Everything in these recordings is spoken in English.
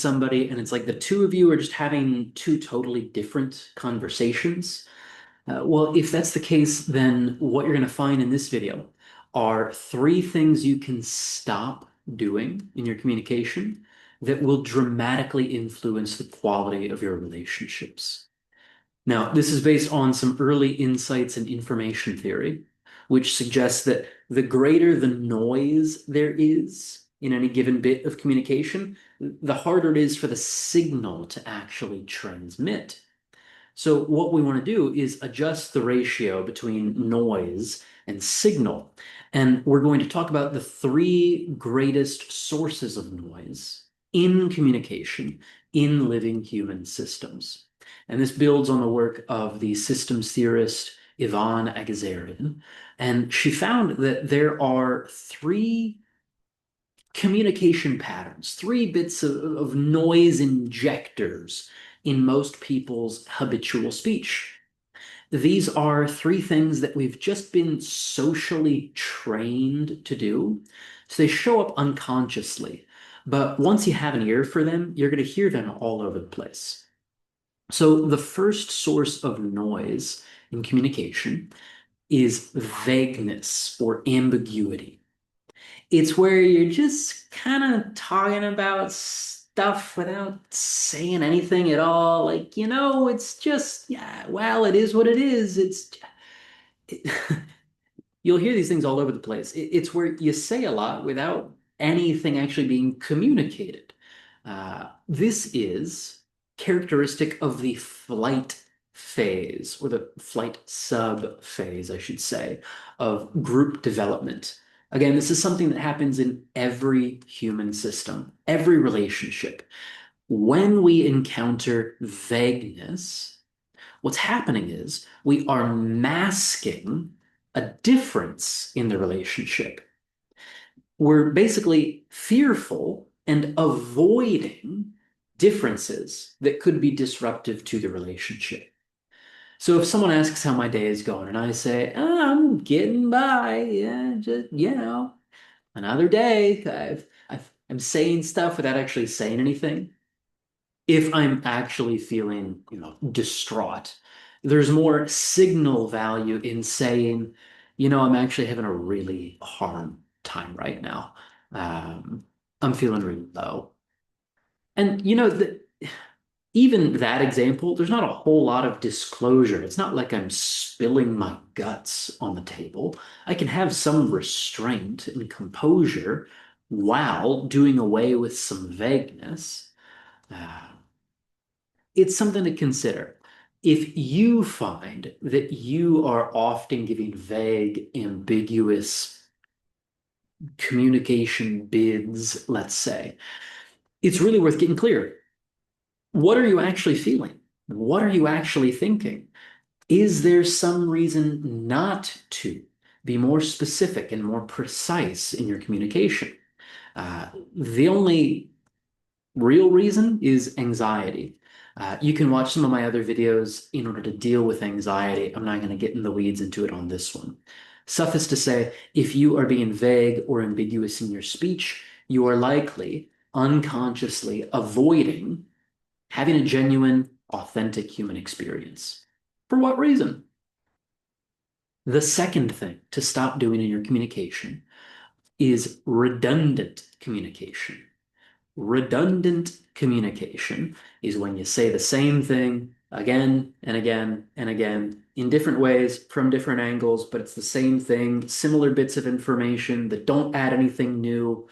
somebody and it's like the two of you are just having two totally different conversations. Well, if that's the case, then what you're going to find in this video are three things you can stop doing in your communication that will dramatically influence the quality of your relationships. Now, this is based on some early insights in information theory, which suggests that the greater the noise there is in any given bit of communication, the harder it is for the signal to actually transmit. So what we want to do is adjust the ratio between noise and signal. And we're going to talk about the three greatest sources of noise in communication in living human systems. And this builds on the work of the systems theorist Ivan Agazarian. And she found that there are three communication patterns, three bits of noise injectors in most people's habitual speech. These are three things that we've just been socially trained to do. So they show up unconsciously. But once you have an ear for them, you're going to hear them all over the place. So the first source of noise in communication is vagueness or ambiguity. It's where you're just kind of talking about stuff without saying anything at all. Like, it's just, yeah, well, it is what it is. It, you'll hear these things all over the place. It's where you say a lot without anything actually being communicated. This is characteristic of the flight phase, or the flight sub phase, I should say, of group development. Again, this is something that happens in every human system, every relationship. When we encounter vagueness, what's happening is we are masking a difference in the relationship. We're basically fearful and avoiding differences that could be disruptive to the relationship. So if someone asks how my day is going and I say, "Oh, I'm getting by, yeah, just, another day. I'm saying stuff without actually saying anything. If I'm actually feeling, distraught, there's more signal value in saying, I'm actually having a really hard time right now. Um, I'm feeling really low. And even that example, there's not a whole lot of disclosure. It's not like I'm spilling my guts on the table. I can have some restraint and composure while doing away with some vagueness. Uh, it's something to consider. If you find that you are often giving vague, ambiguous communication bids, let's say, it's really worth getting clear. What are you actually feeling? What are you actually thinking? Is there some reason not to be more specific and more precise in your communication? The only real reason is anxiety. You can watch some of my other videos in order to deal with anxiety. I'm not going to get in the weeds into it on this one. Suffice to say, if you are being vague or ambiguous in your speech, you are likely unconsciously avoiding having a genuine, authentic human experience. For what reason? The second thing to stop doing in your communication is redundant communication. Redundant communication is when you say the same thing again and again and again in different ways from different angles, but it's the same thing, similar bits of information that don't add anything new.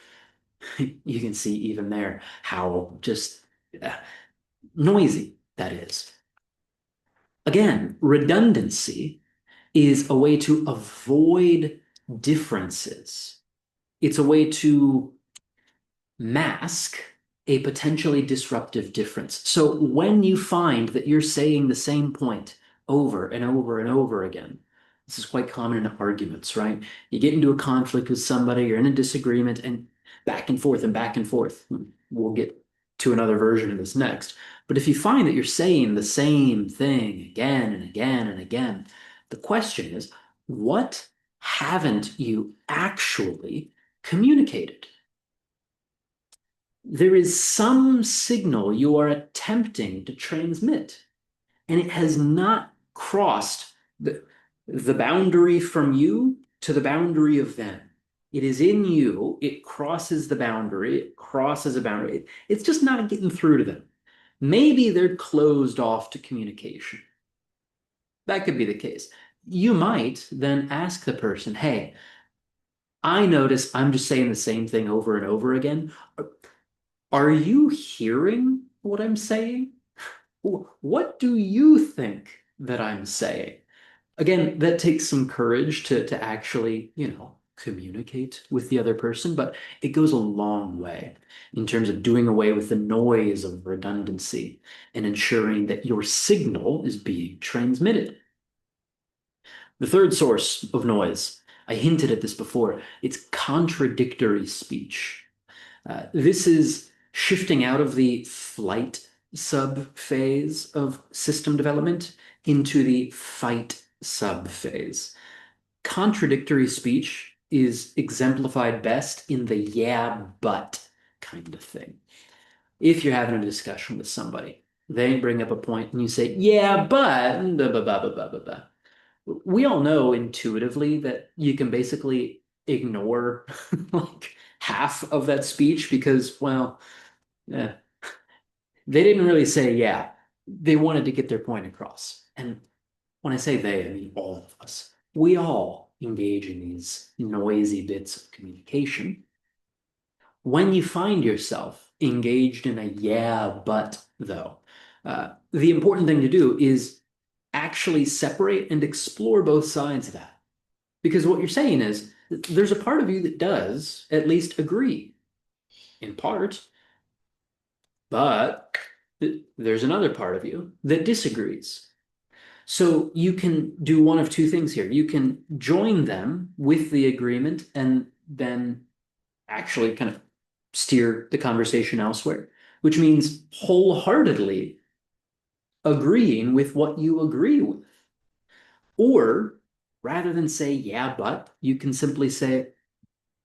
You can see even there how just uh, noisy that is. Again, redundancy is a way to avoid differences. It's a way to mask a potentially disruptive difference. So when you find that you're saying the same point over and over and over again, this is quite common in arguments, right? You get into a conflict with somebody, you're in a disagreement, and back and forth and back and forth. We'll get to another version of this next. But if you find that you're saying the same thing again and again and again, the question is, what haven't you actually communicated? there is some signal you are attempting to transmit, and it has not crossed the boundary from you to the boundary of them. It is in you, it crosses the boundary, it crosses a boundary. It's just not getting through to them. Maybe they're closed off to communication. That could be the case. You might then ask the person, hey, I notice I'm just saying the same thing over and over again. Are you hearing what I'm saying? What do you think that I'm saying? Again, that takes some courage to actually, communicate with the other person, but it goes a long way in terms of doing away with the noise of redundancy and ensuring that your signal is being transmitted. The third source of noise, I hinted at this before, it's contradictory speech. This is shifting out of the flight sub phase of system development into the fight sub phase. Contradictory speech is exemplified best in the yeah, but kind of thing. If you're having a discussion with somebody, they bring up a point and you say, yeah, but, blah, blah, blah, blah, blah, blah. We all know intuitively that you can basically ignore like half of that speech because, well, eh, they didn't really say yeah. They wanted to get their point across. And when I say they, I mean all of us. We all engage in these noisy bits of communication. When you find yourself engaged in a yeah, but though, the important thing to do is actually separate and explore both sides of that. Because what you're saying is there's a part of you that does at least agree in part, but there's another part of you that disagrees. So you can do one of two things here. You can join them with the agreement and then actually kind of steer the conversation elsewhere, which means wholeheartedly agreeing with what you agree with. Or rather than say, yeah, but, you can simply say,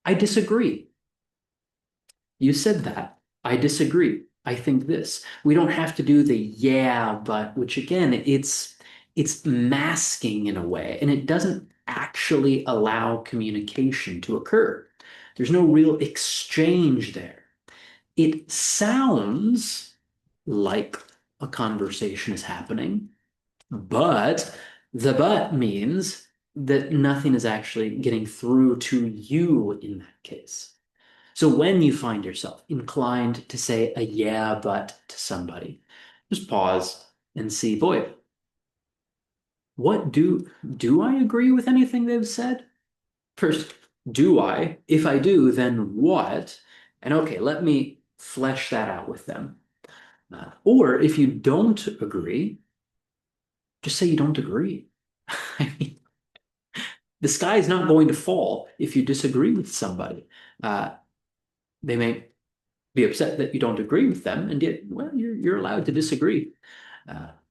I disagree. You said that. I disagree. I think this. We don't have to do the yeah, but, which again, it's masking in a way, and it doesn't actually allow communication to occur. There's no real exchange there. It sounds like a conversation is happening, but the but means that nothing is actually getting through to you in that case. So when you find yourself inclined to say a yeah, but to somebody, just pause and see, boy, what do I agree with anything they've said? First, do I? If I do, then what? And okay, let me flesh that out with them. Or if you don't agree, just say you don't agree. I mean, the sky is not going to fall if you disagree with somebody. Uh, they may be upset that you don't agree with them, and yet, well, you're allowed to disagree.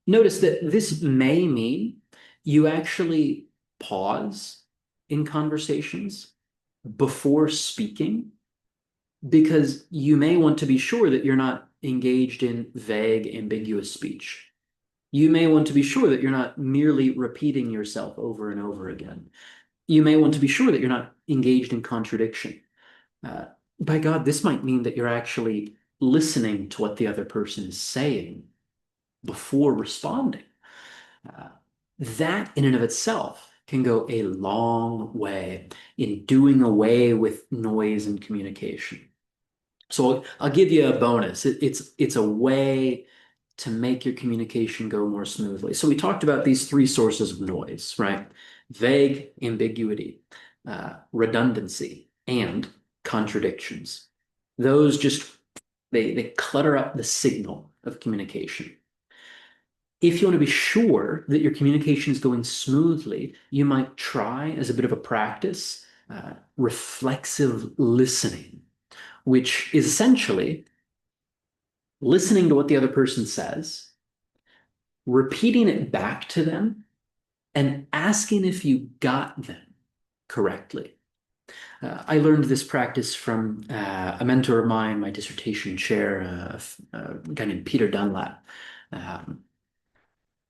Notice that this may mean you actually pause in conversations before speaking because you may want to be sure that you're not engaged in vague, ambiguous speech. You may want to be sure that you're not merely repeating yourself over and over again. You may want to be sure that you're not engaged in contradiction. Uh, by God, this might mean that you're actually listening to what the other person is saying before responding. Uh, that in and of itself can go a long way in doing away with noise and communication. So I'll give you a bonus. It's a way to make your communication go more smoothly. So we talked about these three sources of noise, right? Vague, ambiguity, redundancy, and contradictions. Those just they clutter up the signal of communication. If you want to be sure that your communication is going smoothly, you might try as a bit of a practice reflexive listening, which is essentially listening to what the other person says, repeating it back to them, and asking if you got them correctly. I learned this practice from a mentor of mine, my dissertation chair, a guy named Peter Dunlap. Um,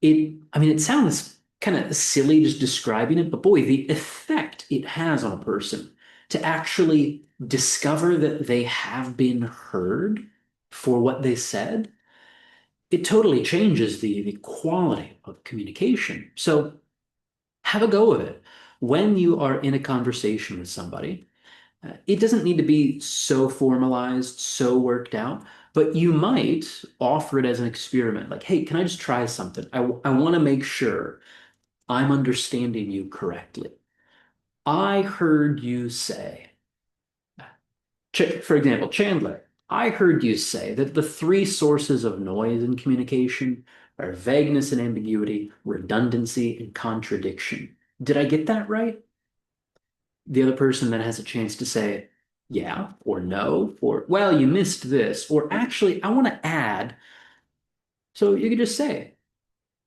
I mean, it sounds kind of silly just describing it, but boy, the effect it has on a person to actually discover that they have been heard for what they said, it totally changes the quality of communication. So have a go of it. When you are in a conversation with somebody, it doesn't need to be so formalized, so worked out, but you might offer it as an experiment. Like, hey, can I just try something? I want to make sure I'm understanding you correctly. I heard you say, for example, Chandler, I heard you say that the three sources of noise in communication are vagueness and ambiguity, redundancy and contradiction. Did I get that right? The other person then has a chance to say, yeah, or no, or, well, you missed this, or actually, I want to add. So you could just say,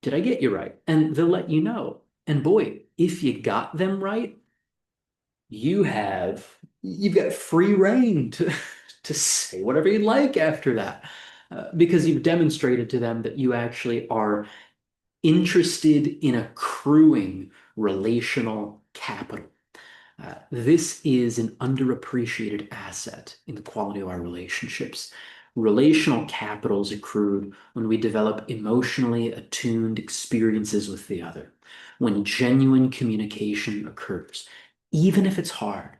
did I get you right? And they'll let you know. And boy, if you got them right, you've got free reign to to say whatever you like after that, because you've demonstrated to them that you actually are interested in accruing relational capital. This is an underappreciated asset in the quality of our relationships. Relational capital is accrued when we develop emotionally attuned experiences with the other, when genuine communication occurs, even if it's hard,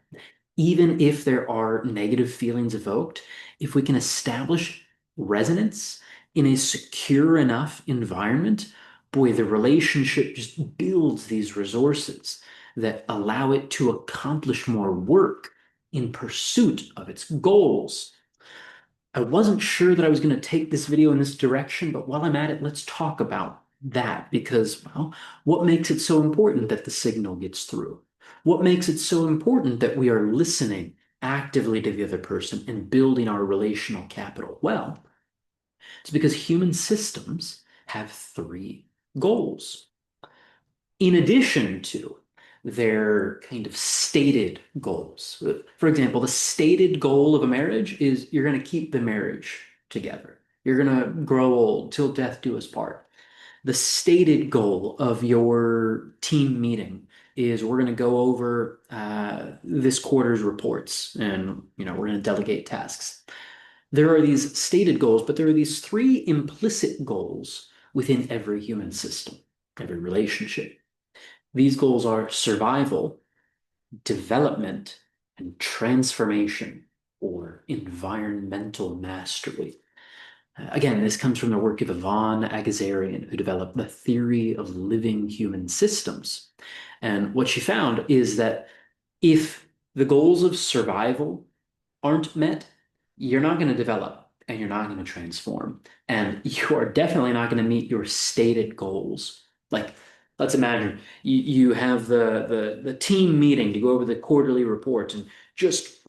even if there are negative feelings evoked, if we can establish resonance in a secure enough environment, boy, the relationship just builds these resources that allow it to accomplish more work in pursuit of its goals. I wasn't sure that I was going to take this video in this direction, but while I'm at it, let's talk about that because, well, what makes it so important that the signal gets through? What makes it so important that we are listening actively to the other person and building our relational capital? Well, it's because human systems have three goals in addition to their kind of stated goals. For example, the stated goal of a marriage is you're going to keep the marriage together. You're going to grow old till death do us part. The stated goal of your team meeting is we're going to go over this quarter's reports and we're going to delegate tasks. There are these stated goals, but there are these three implicit goals within every human system, every relationship. These goals are survival, development, and transformation or environmental mastery. Again, this comes from the work of Ivan Agazarian, who developed the theory of living human systems. And what she found is that if the goals of survival aren't met, you're not going to develop and you're not going to transform. And you are definitely not going to meet your stated goals. Like, let's imagine you have the team meeting to go over the quarterly report and just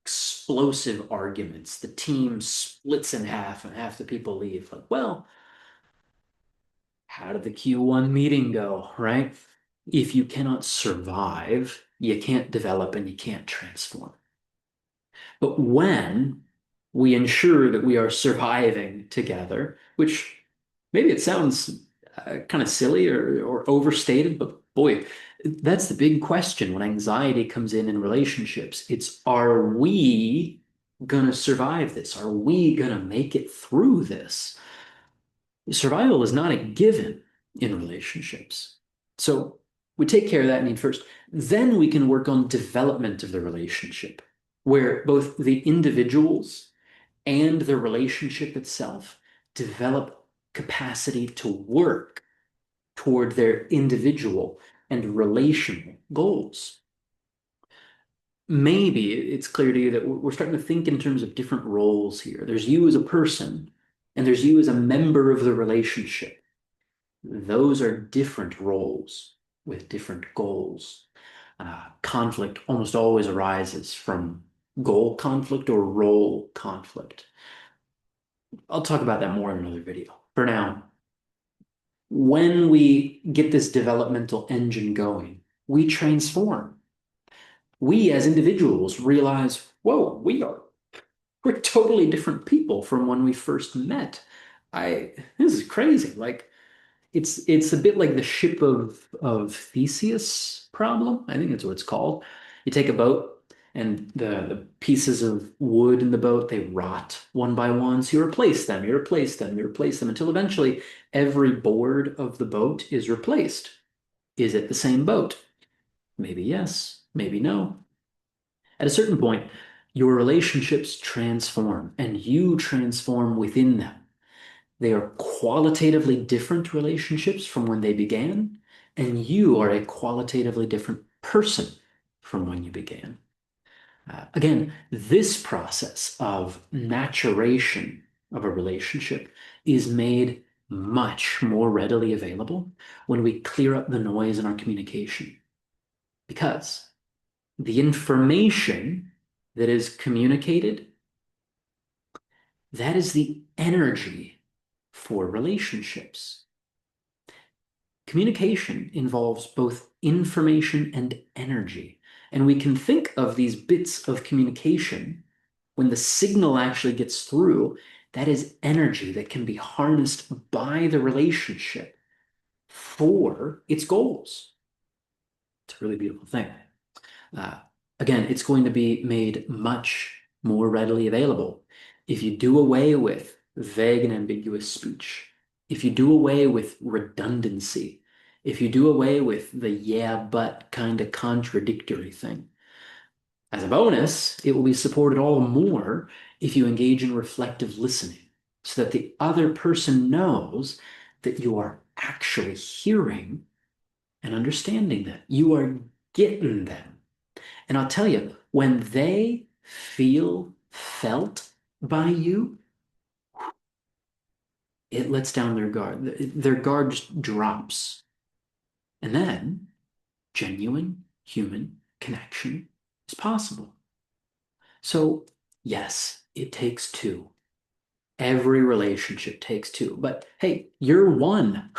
explosive arguments. The team splits in half and half the people leave. Like, well, how did the Q1 meeting go, right? If you cannot survive, you can't develop and you can't transform. But when we ensure that we are surviving together, which maybe it sounds kind of silly or overstated, but boy, that's the big question when anxiety comes in relationships. It's, are we going to survive this? Are we going to make it through this? Survival is not a given in relationships. So we take care of that need first. Then we can work on development of the relationship, where both the individuals and the relationship itself develop capacity to work toward their individual and relational goals. Maybe it's clear to you that we're starting to think in terms of different roles here. There's you as a person, and there's you as a member of the relationship. Those are different roles with different goals. Conflict almost always arises from goal conflict or role conflict. I'll talk about that more in another video. For now, when we get this developmental engine going, we transform. we as individuals realize, whoa, we're totally different people from when we first met. This is crazy. Like it's a bit like the ship of Theseus problem. I think that's what it's called. You take a boat and the pieces of wood in the boat, they rot one by one. So you replace them, you replace them, you replace them until eventually every board of the boat is replaced. Is it the same boat? Maybe yes, maybe no. At a certain point, your relationships transform and you transform within them. They are qualitatively different relationships from when they began, and you are a qualitatively different person from when you began. Again, this process of maturation of a relationship is made much more readily available when we clear up the noise in our communication. Because the information that is communicated, that is the energy for relationships. Communication involves both information and energy. And we can think of these bits of communication when the signal actually gets through, that is energy that can be harnessed by the relationship for its goals. It's a really beautiful thing. Uh, Again, it's going to be made much more readily available if you do away with vague and ambiguous speech, if you do away with redundancy, if you do away with the yeah, but kind of contradictory thing. As a bonus, it will be supported all the more if you engage in reflective listening so that the other person knows that you are actually hearing and understanding them. You are getting them. And I'll tell you, when they feel felt by you, it lets down their guard. Their guard just drops. And then genuine human connection is possible. So, yes, it takes two. Every relationship takes two. But hey, you're one.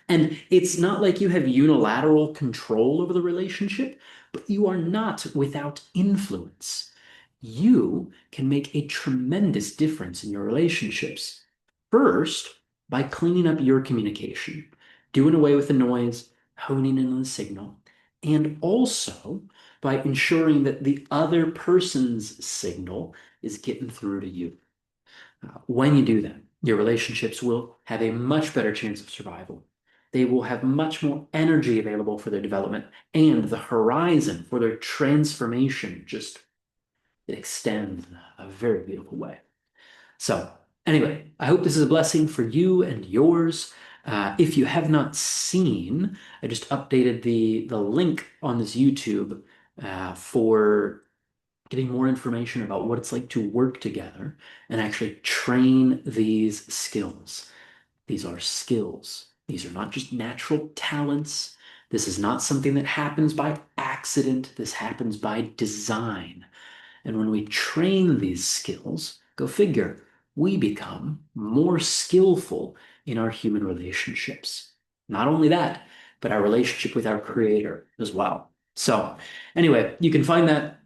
And it's not like you have unilateral control over the relationship, but you are not without influence. You can make a tremendous difference in your relationships. First, by cleaning up your communication, doing away with the noise, honing in on the signal, and also by ensuring that the other person's signal is getting through to you. When you do that, your relationships will have a much better chance of survival. They will have much more energy available for their development, and the horizon for their transformation just it extends in a very beautiful way. So, anyway, I hope this is a blessing for you and yours. If you have not seen, I just updated the link on this YouTube for getting more information about what it's like to work together and actually train these skills. These are skills. These are not just natural talents. This is not something that happens by accident. This happens by design. And when we train these skills, go figure, we become more skillful in our human relationships. Not only that, but our relationship with our creator as well. So, anyway, you can find that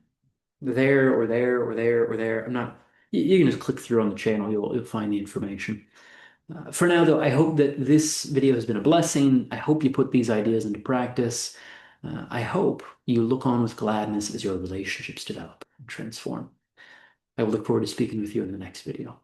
there or there or there or there. I'm not, you can just click through on the channel, you'll find the information. For now, though, I hope that this video has been a blessing. I hope you put these ideas into practice. I hope you look on with gladness as your relationships develop and transform. I will look forward to speaking with you in the next video.